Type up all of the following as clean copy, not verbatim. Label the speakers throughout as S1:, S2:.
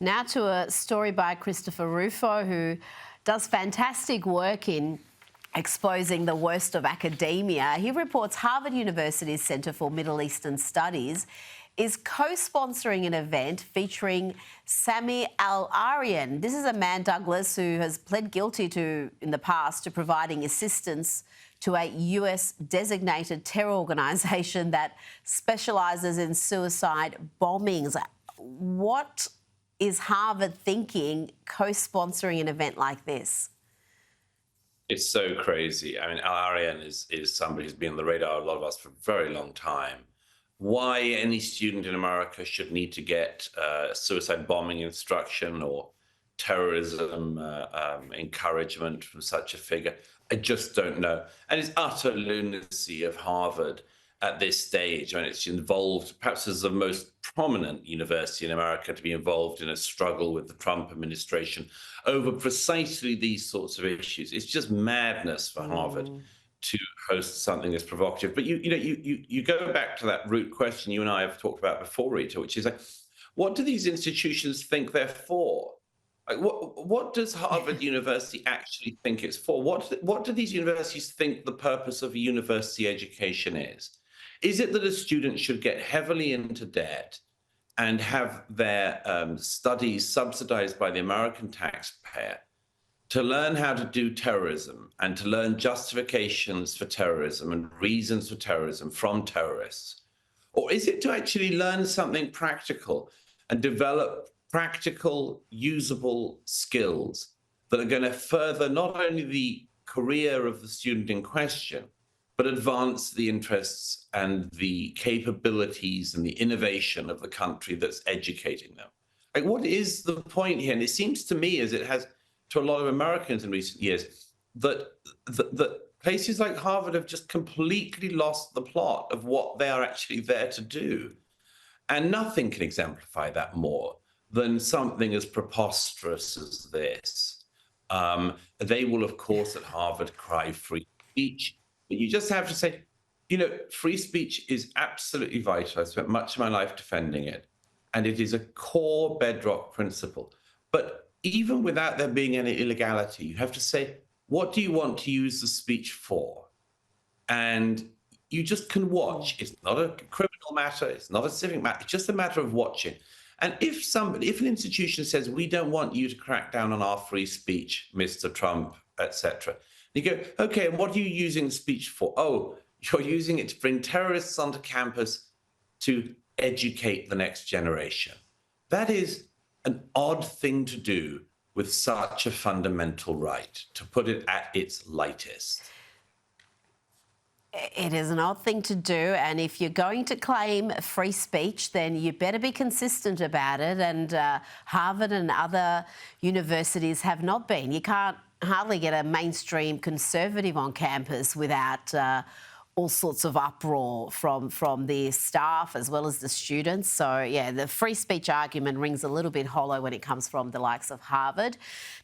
S1: Now to a story by Christopher Rufo, who does fantastic work in exposing the worst of academia. He reports Harvard University's Centre for Middle Eastern Studies is co-sponsoring an event featuring Sami al-Arian. This is a man, Douglas, who has pled guilty in the past to providing assistance to a US designated terror organisation that specialises in suicide bombings. What is Harvard thinking co-sponsoring an event like this?
S2: It's so crazy. I mean, Al-Arian is somebody who's been on the radar of a lot of us for a very long time. Why any student in America should need to get suicide bombing instruction or terrorism encouragement from such a figure, I just don't know. And it's utter lunacy of Harvard at this stage. I mean, it's involved, perhaps as the most prominent university in America to be involved in a struggle with the Trump administration over precisely these sorts of issues. It's just madness for Harvard to host something that's provocative. But you go back to that root question you and I have talked about before, Rita, which is like, what do these institutions think they're for? Like, what does Harvard University actually think it's for? What do these universities think the purpose of university education is? Is it that a student should get heavily into debt and have their studies subsidized by the American taxpayer to learn how to do terrorism and to learn justifications for terrorism and reasons for terrorism from terrorists? Or is it to actually learn something practical and develop practical, usable skills that are going to further not only the career of the student in question, but advance the interests and the capabilities and the innovation of the country that's educating them? Like, what is the point here? And it seems to me, as it has to a lot of Americans in recent years, that places like Harvard have just completely lost the plot of what they are actually there to do. And nothing can exemplify that more than something as preposterous as this. They will, of course, at Harvard cry free speech. But you just have to say, free speech is absolutely vital. I spent much of my life defending it. And it is a core bedrock principle. But even without there being any illegality, you have to say, what do you want to use the speech for? And you just can watch. It's not a criminal matter. It's not a civic matter. It's just a matter of watching. And if an institution says, we don't want you to crack down on our free speech, Mr. Trump, etc., you go, okay, and what are you using the speech for? Oh, you're using it to bring terrorists onto campus to educate the next generation. That is an odd thing to do with such a fundamental right, to put it at its lightest.
S1: It is an odd thing to do, and if you're going to claim free speech, then you better be consistent about it, and Harvard and other universities have not been. You can't hardly get a mainstream conservative on campus without all sorts of uproar from the staff as well as the students. So, yeah, the free speech argument rings a little bit hollow when it comes from the likes of Harvard.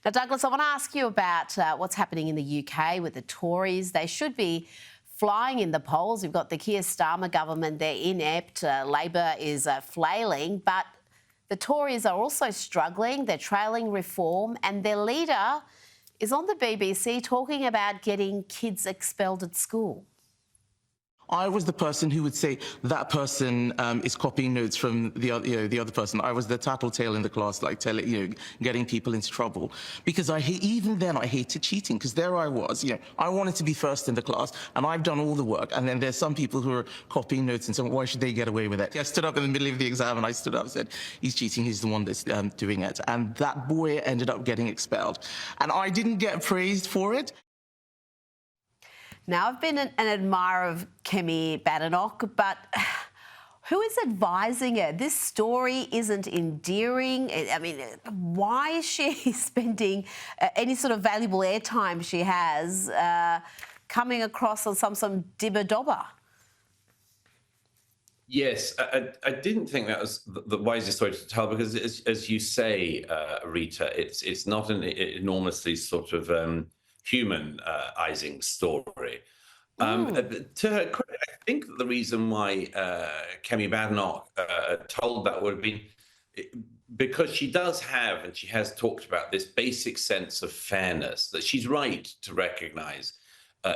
S1: Now, Douglas, I want to ask you about what's happening in the UK with the Tories. They should be flying in the polls. You've got the Keir Starmer government, they're inept. Labor is flailing, but the Tories are also struggling. They're trailing reform, and their leader is on the BBC talking about getting kids expelled at school.
S3: I was the person who would say that person is copying notes from the other person. I was the tattletale in the class, like getting people into trouble. Because even then I hated cheating, because there I was, I wanted to be first in the class, and I've done all the work. And then there's some people who are copying notes and saying, why should they get away with it? I stood up in the middle of the exam and I stood up and said, he's cheating, he's the one that's doing it. And that boy ended up getting expelled. And I didn't get praised for it.
S1: Now, I've been an admirer of Kemi Badenoch, but who is advising her? This story isn't endearing. I mean, why is she spending any sort of valuable airtime she has coming across on some dibber-dobber?
S2: Yes, I didn't think that was the wisest story to tell, because as you say, Rita, it's not an enormously sort of humanizing story. To her credit, I think that the reason why Kemi Badenoch told that would have been because she does have, and she has talked about this basic sense of fairness that she's right to recognize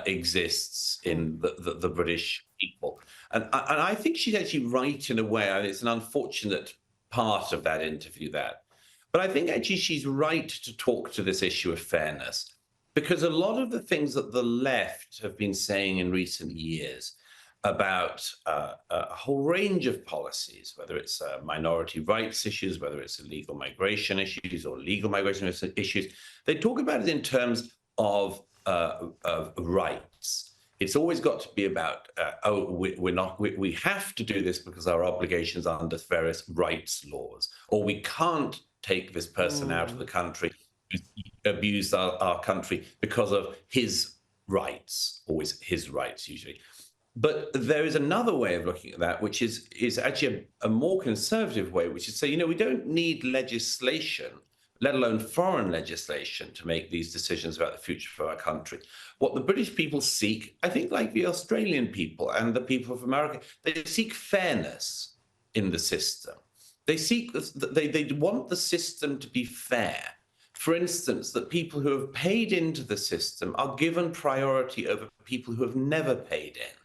S2: exists in the British people. And I think she's actually right in a way. And it's an unfortunate part of that interview, but I think actually she's right to talk to this issue of fairness, because a lot of the things that the left have been saying in recent years about a whole range of policies, whether it's minority rights issues, whether it's illegal migration issues or legal migration issues, they talk about it in terms of rights. It's always got to be about, we have to do this because our obligations are under various rights laws, or we can't take this person out of the country who's abused our country because of his rights, always his rights usually. But there is another way of looking at that, which is actually a more conservative way, which is say, we don't need legislation, let alone foreign legislation, to make these decisions about the future of our country. What the British people seek, I think, like the Australian people and the people of America, they seek fairness in the system. They want the system to be fair. For instance, that people who have paid into the system are given priority over people who have never paid in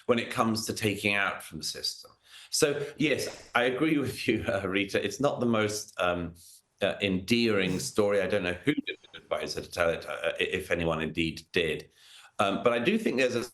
S2: when it comes to taking out from the system. So, yes, I agree with you, Rita. It's not the most endearing story. I don't know who did advise her to tell it, if anyone indeed did. But I do think there's a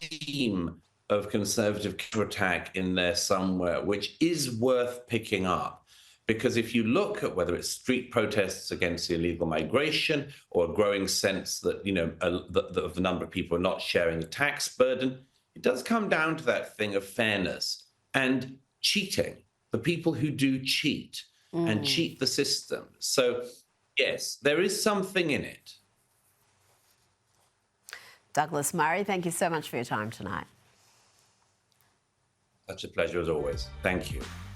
S2: theme of conservative counterattack in there somewhere, which is worth picking up. Because if you look at whether it's street protests against illegal migration or a growing sense that, of the number of people are not sharing the tax burden, it does come down to that thing of fairness and cheating, the people who do cheat and cheat the system. So, yes, there is something in it.
S1: Douglas Murray, thank you so much for your time tonight.
S2: Such a pleasure as always. Thank you.